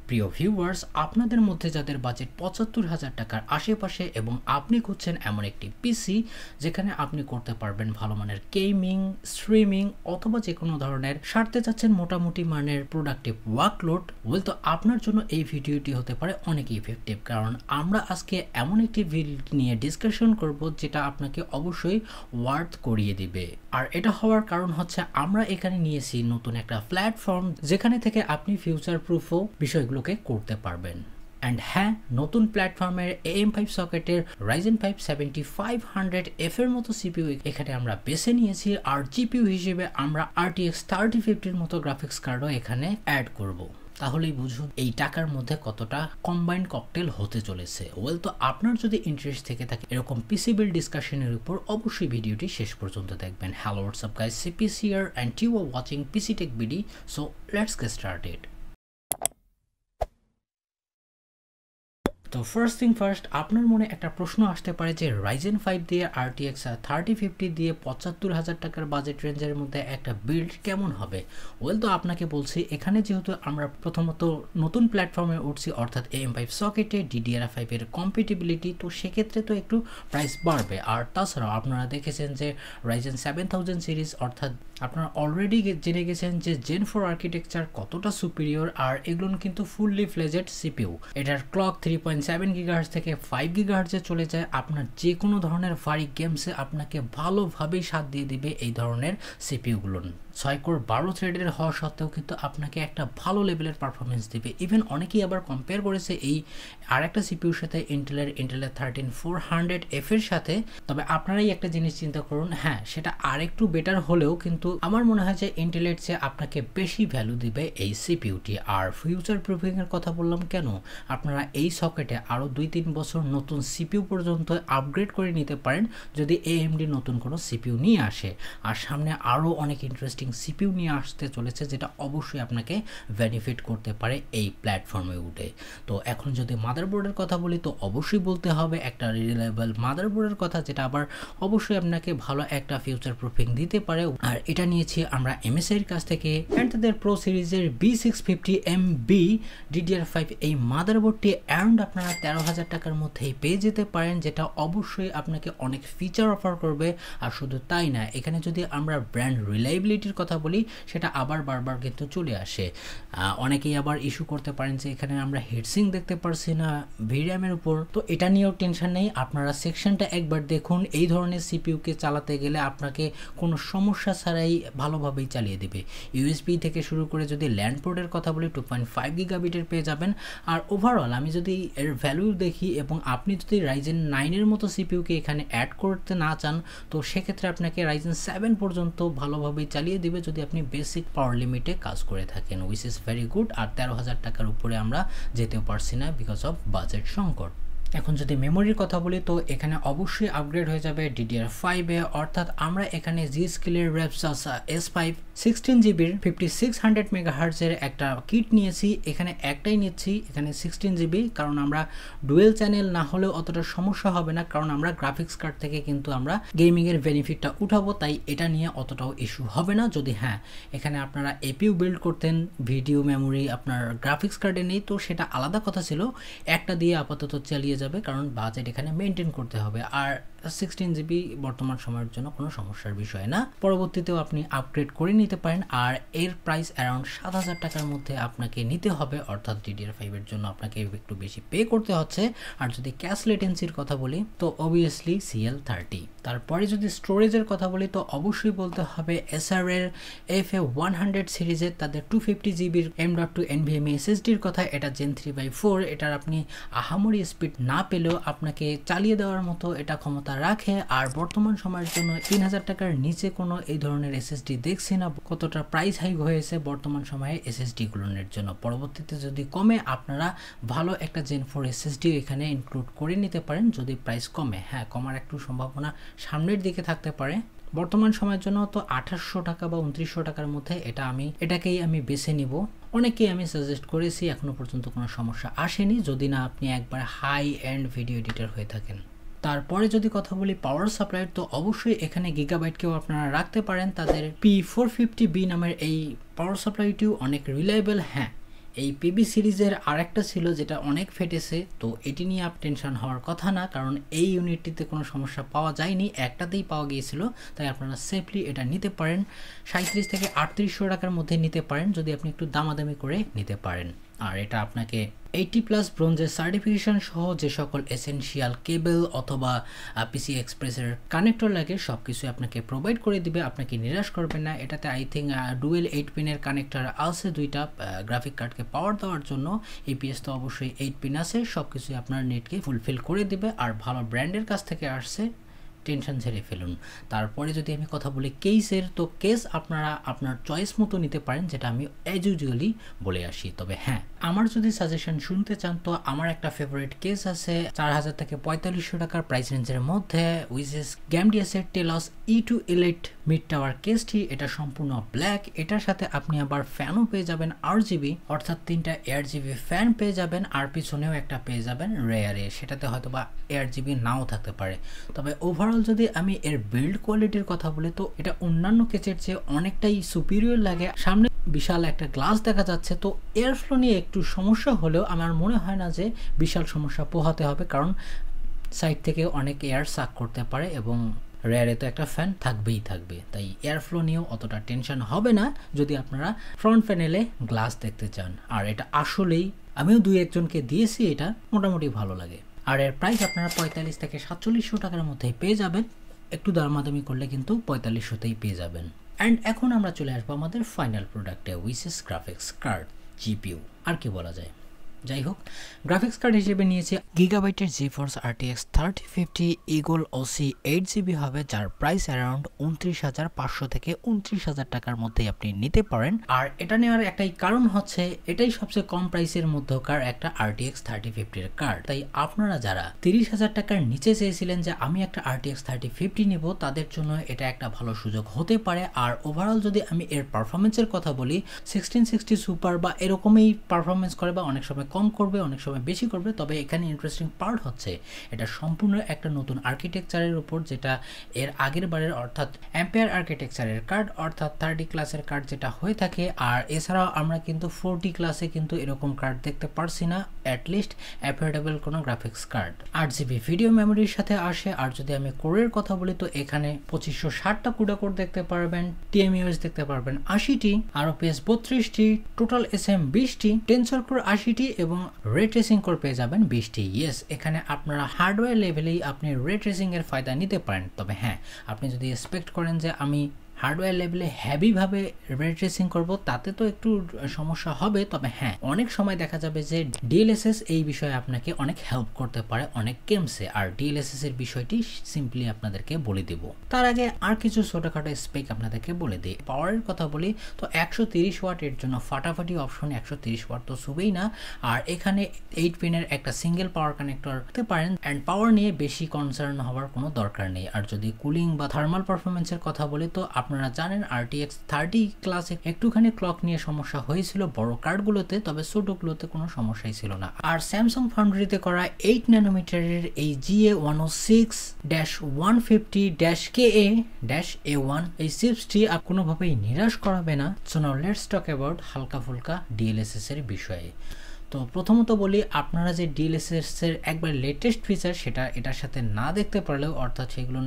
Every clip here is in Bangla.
প্রিয় ভিউয়ার্স, আপনাদের মধ্যে যাদের বাজেট ৭৫,০০০ টাকার আশেপাশে এবং আপনি খুঁজছেন এমন একটি পিসি যেখানে আপনি করতে পারবেন ভালো মানের গেমিং, স্ট্রিমিং অথবা যে কোনো ধরনের সারতে চাচ্ছেন মোটামুটি মানের প্রোডাক্টিভ ওয়ার্কলোড, তো আপনার জন্য এই ভিডিওটি হতে পারে অনেক ইফেক্টিভ। কারণ আমরা আজকে এমন একটি ভিডিও নিয়ে ডিসকাশন করব যেটা আপনাকে অবশ্যই ওয়ার্থ করিয়ে দিবে। আর এটা হওয়ার কারণ হচ্ছে আমরা এখানে নিয়েছি নতুন একটা প্ল্যাটফর্ম যেখানে থেকে আপনি ফিউচার প্রুফও বিষয়গুলোকে করতে পারবেন। অ্যান্ড হ্যাঁ, নতুন প্ল্যাটফর্মের AM5 সকেটের Ryzen 5 7500F এর মতো সিপিইউ এখানে আমরা বেছে নিয়েছি। আর জিপিইউ হিসেবে আমরা RTX 3050 মতো গ্রাফিক্স কার্ডও এখানে অ্যাড করব। তাহলেই বুঝুন এই টাকার মধ্যে কতটা কম্বাইন্ড ককটেল হতে চলেছে। তো আপনার যদি ইন্টারেস্ট থেকে থাকে এরকম পিসি বিল্ড ডিসকাশনের উপর, অবশ্যই ভিডিওটি শেষ পর্যন্ত দেখবেন। Hello WhatsApp guys, CPC here and you are watching PC Tech BD. So let's get started. তো ফার্স্ট থিং ফার্স্ট, আপনার মনে একটা প্রশ্ন আসতে পারে যে Ryzen 5 দিয়ে RTX 3050 দিয়ে ৭৫,০০০ টাকার বাজেট রেঞ্জের মধ্যে একটা বিল্ড কেমন হবে। তো আপনাকে বলছি, এখানে যেহেতু আমরা প্রথমত নতুন প্ল্যাটফর্মে উঠছি অর্থাৎ AM5 সকেটে DDR5 এর কম্পিটিবিলিটি, তো সেক্ষেত্রে তো একটু প্রাইস বাড়বে। আর তাছাড়াও আপনারা দেখেছেন যে Ryzen 7000 সিরিজ অর্থাৎ আপনারা অলরেডি জেনে গেছেন যে Gen 4 আর্কিটেকচার কতটা সুপিরিয়র। আর এগুলো কিন্তু ফুললি ফ্লেজেড সিপিইউ। এটার ক্লক 3.7 GHz থেকে 5 GHz চলে যায়। আপনার যে কোনো ধরনের ভারী গেমসে আপনাকে ভালোভাবেই সাথ দিয়ে দিবে এই ধরনের সিপিইউগুলো। 6 কোর 12 থ্রেডের হওয়া সত্ত্বেও কিন্তু আপনাকে একটা ভালো লেভেলের পারফরমেন্স দিবে। ইভেন অনেকেই আবার কম্পেয়ার করেছে এই আরেকটা সিপিইউর সাথে ইন্টেলের 13400F এর সাথে। তবে আপনারাই একটা জিনিস চিন্তা করুন, হ্যাঁ সেটা আরেকটু বেটার হলেও কিন্তু আমার মনে হয় যে ইন্টেলের চেয়ে আপনাকে বেশি ভ্যালু দিবে এই সিপিইউটি। আর ফিউচার প্রুফিং এর কথা বললাম কেন, আপনারা এই সকেটে আরও 2-3 বছর নতুন সিপিইউ পর্যন্ত আপগ্রেড করে নিতে পারেন যদি AMD নতুন কোনো সিপিইউ নিয়ে আসে। আর সামনে আরও অনেক ইন্টারেস্টিং সিপিইউ নিয়ে আসতে চলেছে যেটা অবশ্যই আপনাকে বেনিফিট করতে পারে এই প্ল্যাটফর্মে উঠে। তো এখন যদি মাদারবোর্ডের কথা বলি, তো অবশ্যই বলতে হবে একটা রিলায়েবল মাদারবোর্ডের কথা যেটা আবার অবশ্যই আপনাকে ভালো একটা ফিউচার প্রুফিং দিতে পারে। আর এটা নিয়েছি আমরা MSI এর কাছ থেকে, অ্যান্ড তাদের প্রো সিরিজের B650MB DDR5 এই মাদারবোর্ডটি অ্যারাউন্ড আপনারা 13,000 টাকার মধ্যেই পেয়ে যেতে পারেন, যেটা অবশ্যই আপনাকে অনেক ফিচার অফার করবে। আর শুধু তাই না, এখানে যদি আমরা ব্র্যান্ড রিলায়েবিলিটির কথা বলি সেটা আবার বারবার কিন্তু চলে আসে। অনেকেই আবার ইস্যু করতে পারেন যে এখানে আমরা হিটসিঙ্ক দেখতে পারছি না ভিরামের উপর, তো এটা নিয়েও টেনশন নেই। আপনারা সেকশনটা একবার দেখুন, এই ধরনের সিপিইউকে চালাতে গেলে আপনাকে কোনো সমস্যা ছাড়াই ভালোভাবেই চালিয়ে দেবে। USB থেকে শুরু করে যদি ল্যান্ড পোর্টের কথা বলি 2.5 গিগাবিটের পেয়ে যাবেন। আর ওভারঅল আমি যদি এর ভ্যালু দেখি এবং আপনি যদি Ryzen 9 এর মতো সিপিইউকে এখানে অ্যাড করতে না চান, তো সেক্ষেত্রে আপনাকে Ryzen 7 পর্যন্ত ভালোভাবেই চালিয়ে দিবে যদি আপনি বেসিক পাওয়ার লিমিটে কাজ করে থাকেন, উইচ ইজ ভেরি গুড। আর 13,000 টাকার উপরে আমরা যেতেও পারছি না বিকজ অফ বাজেট সংকট। এখন যদি মেমোরির কথা বলি, তো এখানে অবশ্যই আপগ্রেড হয়ে যাবে DDR5-এ, অর্থাৎ আমরা এখানে G-Skill-এর Rapsas S5 16GB 5600 MHz এর একটা কিট নিয়েছি। এখানে একটাই নিচ্ছি, এখানে 16GB, কারণ আমরা ডুয়েল চ্যানেল না হলেও অতটা সমস্যা হবে না, কারণ আমরা গ্রাফিক্স কার্ড থেকে কিন্তু আমরা গেমিংয়ের বেনিফিটটা উঠাবো, তাই এটা নিয়ে অতটাও ইস্যু হবে না। যদি হ্যাঁ এখানে আপনারা APU বিল্ড করতেন, ভিডিও মেমোরি আপনার গ্রাফিক্স কার্ডে নেই, তো সেটা আলাদা কথা ছিল, একটা দিয়ে আপাতত চালিয়ে যাবে কারণ বাজেট এখানে মেনটেন করতে হবে। আর 16GB বর্তমান সময়ের জন্য কোনো সমস্যার বিষয় না, পরবর্তীতেও আপনি আপগ্রেড করে নিতে পারেন। আর এর প্রাইস অ্যারাউন্ড 7,000 টাকার মধ্যে আপনাকে নিতে হবে, অর্থাৎ DDR5 এর জন্য আপনাকে একটু বেশি পে করতে হচ্ছে। আর যদি ক্যাশ লেটেন্সির কথা বলি তো অবভিয়াসলি CL30। তারপরে যদি স্টোরেজের কথা বলি তো অবশ্যই বলতে হবে Acer এর FA100 সিরিজের তাদের 250GB M.2 NVMe SSDর কথা। এটা Gen 3/4, এটার আপনি আহামরি স্পিড না পেলেও আপনাকে চালিয়ে দেওয়ার মতো এটা ক্ষমতা রাখে। আর বর্তমান সময়ের জন্য 3,000 টাকার নিচে কোনো এই ধরনের SSD দেখছি না। কতটা প্রাইস হাইক হয়েছে বর্তমান সময়ে SSD গুলোর জন্য, পরবর্তীতে যদি কমে আপনারা ভালো একটা Gen 4 SSD এখানে ইনক্লুড করে নিতে পারেন যদি প্রাইস কমে। হ্যাঁ, কমার একটু সম্ভাবনা সামনের দিকে থাকতে পারে। বর্তমান সময়ের জন্য তো 2800 টাকা বা 2900 টাকার মধ্যে এটাকেই আমি বেছে নিব। অনেকেই আমি সাজেস্ট করেছি, এখনো পর্যন্ত কোনো সমস্যা আসেনি যদি না আপনি একবার হাই এন্ড ভিডিও এডিটর হয়ে থাকেন। তারপরে যদি কথা বলি পাওয়ার সাপ্লাই, তো অবশ্যই এখানে গিগাবাইটকেও আপনারা রাখতে পারেন। তাদের P450B নামের এই পাওয়ার সাপ্লাইটিও অনেক রিলায়েবল। হ্যাঁ, এই পিবি সিরিজের আরেকটা ছিল যেটা অনেক ফেটেছে, তো এটি নিয়ে আপ টেনশন হওয়ার কথা না, কারণ এই ইউনিটটিতে কোনো সমস্যা পাওয়া যায়নি, একটাতেই পাওয়া গিয়েছিল। তাই আপনারা সেফলি এটা নিতে পারেন, 37 থেকে 3800 টাকার মধ্যে নিতে পারেন যদি আপনি একটু দামাদামি করে নিতে পারেন। আর এটা আপনাকে 80+ ব্রোঞ্জের সার্টিফিকেশন সহ যে সকল এসেনশিয়াল কেবল অথবা পিসি এক্সপ্রেসের কানেক্টর লাগে সব কিছুই আপনাকে প্রোভাইড করে দিবে, আপনাকে নিরাশ করবে না। এটাতে আই থিঙ্ক ডুয়েল 8 পিনের কানেক্টর আছে দুইটা গ্রাফিক কার্ডকে পাওয়ার দেওয়ার জন্য। ইপিএস তো অবশ্যই 8 পিন আছে, সব কিছুই আপনার নেটকে ফুলফিল করে দিবে। আর ভালো ব্র্যান্ডের কাছ থেকে আসছে, টেনশন ছেড়ে ফেলুন। তারপরে যদি আমি কথা বলি কেসের, তো কেস আপনারা আপনার চয়েস মতো নিতে পারেন, যেটা আমি অ্যাজ ইউজুয়ালি বলে আসি। তবে হ্যাঁ, আমার যদি সাজেশন শুনতে চান তো আমার একটা ফেভারিট কেস আছে 4000 থেকে 4500 টাকার প্রাইস রেঞ্জের মধ্যে, উইচ ইজ গ্যামডিয়াসের টেলস E2 Elite মিড টাওয়ার কেসটি। এটা সম্পূর্ণ ব্ল্যাক, এটার সাথে আপনি আবার ফ্যানও পেয়ে যাবেন RGB, অর্থাৎ 3টা ARGB ফ্যান পেয়ে যাবেন, আর পিছনেও একটা পেয়ে যাবেন রেয়ারে, সেটাতে হয়তো বা ARGB নাও থাকতে পারে। তবে ওভারঅল যদি আমি এর বিল্ড কোয়ালিটির কথা বলি তো এটা অন্যান্য কেসের চেয়ে অনেকটাই সুপিরিয়র লাগে। সামনে বিশাল একটা গ্লাস দেখা যাচ্ছে, তো এয়ার ফ্লো নিয়ে একটু সমস্যা হলেও আমার মনে হয় না যে বিশাল সমস্যা পোহাতে হবে, কারণ সাইড থেকে অনেক এয়ার সাক করতে পারে এবং রেয়ারে তো একটা ফ্যান থাকবেই থাকবে। তাই এয়ার ফ্লো নিয়েও অতটা টেনশন হবে না যদি আপনারা ফ্রন্ট প্যানেলে গ্লাস দেখতে চান। আর এটা আসলেই আমিও 2-1জনকে দিয়েছি, এটা মোটামুটি ভালো লাগে। আর এর প্রাইস আপনারা 45 থেকে 4700 টাকার মধ্যেই পেয়ে যাবেন, একটু দামাদামি করলে কিন্তু 4500তেই পেয়ে যাবেন। অ্যান্ড এখন আমরা চলে আসবো আমাদের ফাইনাল প্রোডাক্টে, which is graphics card GPU. আর কি বলা যায়, যাই হোক, গ্রাফিক্স কার্ড হিসেবে নিয়েছে গিগাবাইটের GeForce RTX 3050 Eagle OC 8GB হবে, যার প্রাইস অ্যারাউন্ড 29,500 থেকে 29,000 টাকার মধ্যেই আপনি নিতে পারেন। আর এটা নেওয়ার একটাই কারণ হচ্ছে এটাই সবচেয়ে কম প্রাইসের মধ্যকার একটা RTX 3050 কার্ড। তাই আপনারা যারা 30,000 টাকার নিচে চেয়েছিলেন যে আমি একটা RTX 3050 নিব, তাদের জন্য এটা একটা ভালো সুযোগ হতে পারে। আর ওভারঅল যদি আমি এর পারফরমেন্সের কথা বলি, 1660 সুপার বা এরকমই পারফরমেন্স করে, বা অনেক সময় কম করবে অনেক সময় বেশি করবে। তবে এখানে ইন্টারেস্টিং পার্ট হচ্ছে এটা সম্পূর্ণ একটা নতুন আর্কিটেকচারের উপর, যেটা এর আগের বারের অর্থাৎ অ্যাম্পিয়ার আর্কিটেকচারের কার্ড, অর্থাৎ 30 ক্লাসের কার্ড যেটা হয়ে থাকে। আর এছাড়াও আমরা কিন্তু 40 ক্লাসে কিন্তু এরকম কার্ড দেখতে পারছি না, অ্যাটলিস্ট অ্যাফোর্ডেবল কোনো গ্রাফিক্স কার্ড। 8GB ভিডিও মেমোরির সাথে আসে। আর যদি আমি কোরের কথা বলি তো এখানে 2560টা কুডা কোড দেখতে পারবেন, TMUS দেখতে পারবেন 80টি, ROPS 32টি, টোটাল SM 20টি, টেনসর কোর 80টি এবং রে ট্রেসিং কোর পেয়ে যাবেন 20টি। ইয়েস, এখানে আপনারা হার্ডওয়্যার লেভেলেই আপনি রে ট্রেসিং এর ফায়দা নিতে পারেন। তবে হ্যাঁ, আপনি যদি এক্সপেক্ট করেন যে আমি হার্ডওয়্যার লেভেলে হেভিভাবে রে ট্রেসিং করব, তাতে তো একটু সমস্যা হবে। তবে হ্যাঁ, অনেক সময় দেখা যাবে যে DLSS এই বিষয়ে আপনাকে অনেক হেল্প করতে পারে অনেক গেমসে। আর DLSS এর বিষয়টি সিম্পলি আপনাদেরকে বলে দেব। তার আগে আর কিছু ছোটখাটো স্পেক আপনাদেরকে বলে দিই। পাওয়ারের কথা বলি তো 130 ওয়াট এর জন্য ফাটাফাটি অপশন, 130 ওয়াট তো শুবেই না। আর এখানে 8 পিনের একটা সিঙ্গেল পাওয়ার কানেক্টর দিতে পারেন, অ্যান্ড পাওয়ার নিয়ে বেশি কনসার্ন হওয়ার কোনো দরকার নেই। আর যদি কুলিং বা থার্মাল পারফরমেন্সের কথা বলি তো আপনারা জানেন RTX 30 ক্লাসে একটুখানি ক্লক নিয়ে সমস্যা হয়েছিল বড় কার্ডগুলোতে, তবে ছোটগুলোতে কোনো সমস্যাই ছিল না। আর স্যামসাং ফাউন্ড্রিতে করা 8 ন্যানোমিটারের এই GA106-150-KA-A1 এই চিপসটি কোনোভাবেই নিরাশ করাবে না। So now let's talk about হালকা ফুলকা DLSS এর বিষয়ে। তো প্রথমত বলি, আপনারা যে DLSS এর একবার লেটেস্ট ফিচার সেটা এটার সাথে না দেখতে পারলেও, অর্থাৎ সেগুলো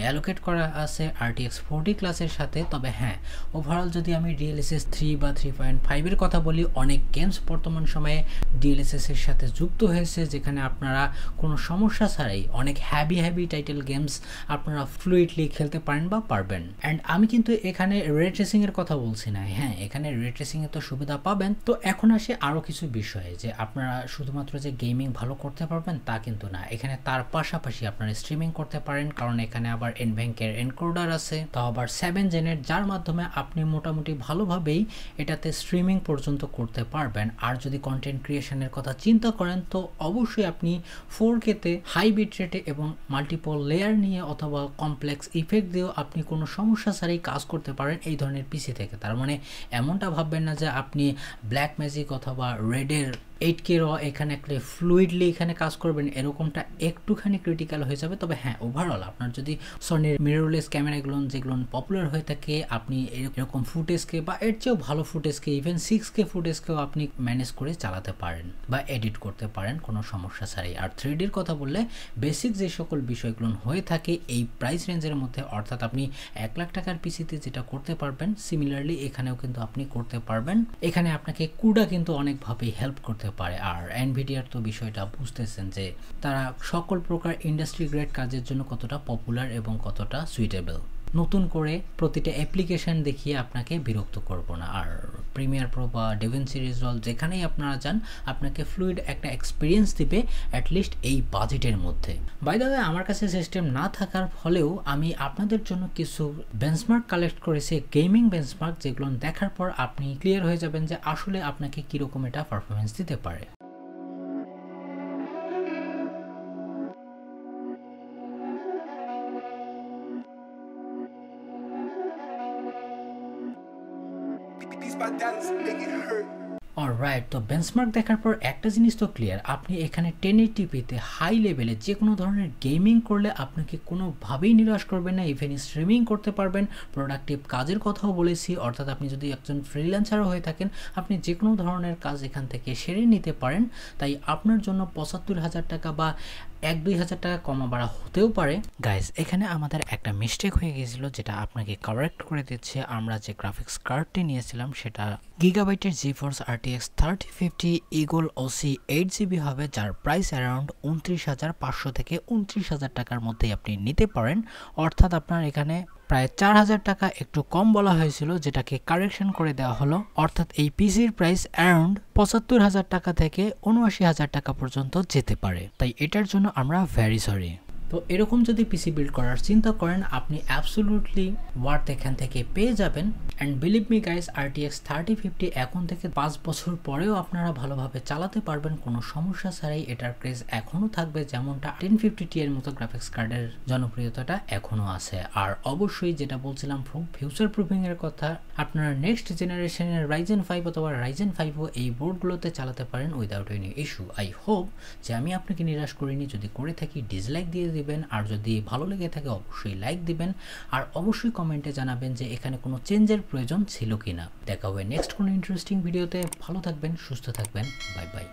অ্যালোকেট করা আছে RTX 40 ক্লাসের সাথে। তবে হ্যাঁ, ওভারঅল যদি আমি DLSS 3 বা 3.5 এর কথা বলি, অনেক গেমস বর্তমান সময়ে DLSS এর সাথে যুক্ত হয়েছে, যেখানে আপনারা কোনো সমস্যা ছাড়াই অনেক হ্যাভি টাইটেল গেমস আপনারা ফ্লুইডলি খেলতে পারেন বা পারবেন। অ্যান্ড আমি কিন্তু এখানে রে ট্রেসিং এর কথা বলছি না, হ্যাঁ এখানে রে ট্রেসিং এর তো সুবিধা পাবেন। তো এখন আসে আরও কিছু বিষয়, যে আপনারা শুধুমাত্র যে গেমিং ভালো করতে পারবেন তা কিন্তু না, এখানে তার পাশাপাশি আপনারা স্ট্রিমিং করতে পারেন, কারণ এখানে আবার NVENC-এর এনকোডার আছে, তাও আবার 7 জেনের, যার মাধ্যমে আপনি মোটামুটি ভালোভাবেই এটাতে স্ট্রিমিং পর্যন্ত করতে পারবেন। আর যদি কন্টেন্ট ক্রিয়েশনের কথা চিন্তা করেন তো অবশ্যই আপনি 4K-তে হাই বিট রেটে এবং মাল্টিপল লেয়ার নিয়ে অথবা কমপ্লেক্স ইফেক্ট দিয়েও আপনি কোনো সমস্যা ছাড়াই কাজ করতে পারেন এই ধরনের পিসি থেকে। তার মানে এমনটা ভাববেন না যে আপনি ব্ল্যাক ম্যাজিক অথবা রেডের 8K র এখানে একটা ফ্লুইডলি এখানে কাজ করবেন এরকমটা একটুখানি ক্রিটিক্যাল হয়ে যাবে। তবে হ্যাঁ, ওভারঅল আপনার যদি সনির মিররলেস ক্যামেরাগুলো যেগুলো পপুলার হয়ে থাকে, আপনি এরকম ফুটেজকে বা এর চেয়েও ভালো ফুটেজকে, ইভেন 6K ফুটেজকেও আপনি ম্যানেজ করে চালাতে পারেন বা এডিট করতে পারেন কোনো সমস্যা ছাড়াই। আর 3Dর কথা বললে বেসিক যে সকল বিষয়গুলো হয়ে থাকে এই প্রাইস রেঞ্জের মধ্যে, অর্থাৎ আপনি 1 লাখ টাকার পিসিতে যেটা করতে পারবেন সিমিলারলি এখানেও কিন্তু আপনি করতে পারবেন। এখানে আপনাকে কুডা কিন্তু অনেকভাবেই হেল্প করতে পারে। আর এনভিডিয়ার তো বিষয়টা বুঝতেছেন যে তারা সকল প্রকার ইন্ডাস্ট্রি গ্রেড কাজের জন্য কতটা পপুলার এবং কতটা সুইটেবল। নতুন করে প্রতিটা অ্যাপ্লিকেশন দেখিয়ে আপনাকে বিরক্ত করব না। আর প্রিমিয়ার প্রো বা ডেভিনসি রিজলভ যেখানেই আপনারা যান আপনাকে ফ্লুইড একটা এক্সপিরিয়েন্স দিবে অ্যাটলিস্ট এই বাজেটের মধ্যে। বাই দ্য ওয়ে, আমার কাছে সিস্টেম না থাকার ফলেও আমি আপনাদের জন্য কিছু বেঞ্চমার্ক কালেক্ট করেছি, গেমিং বেঞ্চমার্ক, যেগুলো দেখার পর আপনি ক্লিয়ার হয়ে যাবেন যে আসলে আপনাকে কীরকম এটা পারফরমেন্স দিতে পারে। অলরাইট, তো বেঞ্চমার্ক দেখার পর একটা জিনিস তো ক্লিয়ার, আপনি এখানে 1080pতে হাই লেভেলে যে কোনো ধরনের গেমিং করলে আপনাকে কোনোভাবেই নিরাশ করবে না। ইভেন স্ট্রিমিং করতে পারবেন, প্রোডাক্টিভ কাজের কথাও বলেছি, অর্থাৎ আপনি যদি একজন ফ্রিল্যান্সারও হয়ে থাকেন আপনি যে কোনো ধরনের কাজ এখান থেকে সেরে নিতে পারেন। তাই আপনার জন্য ৭৫,০০০ টাকা বা ১-২ হাজার টাকা কমা বাড়া হতেও পারে। গাইজ, এখানে আমাদের একটা মিস্টেক হয়ে গেছিলো যেটা আপনাকে কারেক্ট করে দিচ্ছে। আমরা যে গ্রাফিক্স কার্ডটি নিয়েছিলাম সেটা গিগাবাইটের GeForce RTX 3050 Eagle OC 8GB হবে, যার প্রাইস অ্যারাউন্ড ২৯,৫০০ থেকে ২৯,০০০ টাকার মধ্যেই আপনি নিতে পারেন। অর্থাৎ আপনার এখানে প্রায় ৪,০০০ টাকা একটু কম বলা হয়েছিল, যেটাকে কারেকশন করে দেওয়া হলো। অর্থাৎ এই পিসির প্রাইস অ্যারাউন্ড ৭৫,০০০ টাকা থেকে ৭৯,০০০ টাকা পর্যন্ত যেতে পারে। তাই এটার জন্য আমরা ভেরি সরি। তো এরকম যদি পিসি বিল্ড করার চিন্তা করেন আপনি অ্যাবসোলুটলি ওয়ার্থ এখান থেকে পেয়ে যাবেন। And believe me guys, RTX 3050 এখন থেকে 5 বছর পরেও আপনারা ভালোভাবে চালাতে পারবেন কোনো সমস্যা ছাড়াই। এটার ক্রেজ এখনও থাকবে, যেমনটা 1050Ti এর মতো গ্রাফিক্স কার্ডের জনপ্রিয়তাটা এখনও আছে। আর অবশ্যই যেটা বলছিলাম ফিউচার প্রুফিংয়ের কথা, আপনারা নেক্সট জেনারেশনের Ryzen 5 অথবা Ryzen 5ও এই বোর্ডগুলোতে চালাতে পারেন without any issue. I hope যে আমি আপনাকে নিরাশ করিনি। যদি করে থাকি ডিসলাইক দিয়ে দিবেন, আর যদি ভালো লেগে থাকে অবশ্যই লাইক দিবেন, আর অবশ্যই কমেন্টে জানাবেন যে এখানে কোনো চেঞ্জের প্রয়োজন ছিল কিনা। দেখা হবে নেক্সট কোনো ইন্টারেস্টিং ভিডিওতে। ভালো থাকবেন, সুস্থ থাকবেন, বাই বাই।